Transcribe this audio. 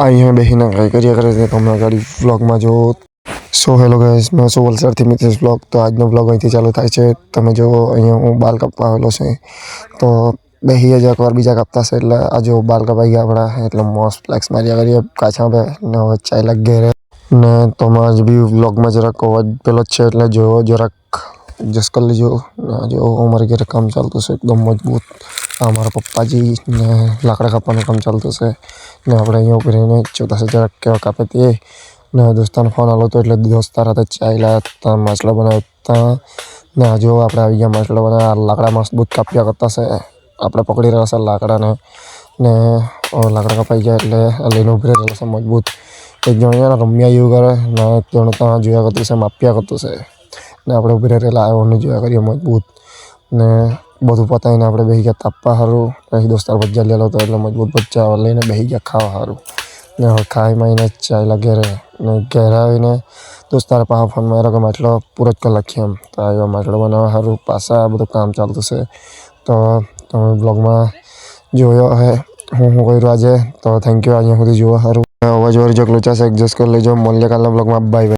અહીંયા બેસીને કંઈ કર્યા કરે છે તમે ગાડી વ્લોગમાં જો. સો હેલો ગાઈસ, મેં છું વલસાડથી મિતેશ વ્લોગ. તો આજનો વ્લોગ અહીંથી ચાલુ થાય છે. તમે જો અહીંયા હું બાલ કાપવા આવેલો છે તો બેસીએ જ એકવાર બીજા કાપતા છે એટલે આ જો બાલ કપાઈ ગયા આપણા એટલે મસ્ત ફ્લેક્સ માર્યા કરીએ કાચા પે ને હવે ચાય લાગ ઘેરે ને તમે આજ બી વ્લોગમાં જરાક અવાજ પેલો જ છે એટલે જો જરાક એડજસ્ટ કરી લેજો. જો અમારે ઘરે કામ ચાલતું છે એકદમ મજબૂત. અમારા પપ્પાજી ને લાકડા કાપવાનું કામ ચાલતું છે ને આપણે અહીંયા ઉભી રહીને જોતા છે જરાક કેવા કાપે તે ને દોસ્તારનો ફોન આવેલો હતો એટલે દોસ્તાર હાથે ચાય લાવ્યા હતા, માછલા બનાવતા ને જો આપણે આવી ગયા માછલા બનાવ્યા. લાકડા મજબૂત કાપ્યા કરતા છે આપણે પકડી રહ્યા છે લાકડાને ને લાકડા કપાઈ ગયા એટલે લઈને ઉભી રહેલા છે મજબૂત. એક જણ રમ્યા જેવું કરે ને એક જણ ત્યાં જોયા કરતું છે માપ્યા કરતું છે ને આપણે ઉભી રહેલા આવ્યોને જોયા કરીએ મજબૂત ને બધું પતાવીને આપણે બેસી ગયા તાપવા સારું. પછી દોસ્તાર ભજીયા લેલો હતો એટલે મજબૂત ભજીયા લઈને બેસી ગયા ખાવા સારું ને હવે ખાઈ માઈને ચાય લાગે રહે ને ઘેર આવીને દોસ્તાર પાસે ફોન માર્યો કે માટલો પૂરો જ કરી નાખીએ એમ. તો આવ્યો માટલો બનાવવા સારું પાછા બધું કામ ચાલતું છે. તો તમે બ્લોગમાં જોયો હે હું કર્યું આજે. તો થેન્ક યુ અહીંયા સુધી જોવા સારું. અવાજ વાળી જો લોચા છે એડજસ્ટ કરી લેજો. મળીએ કાલના બ્લોગમાં. Bye bye.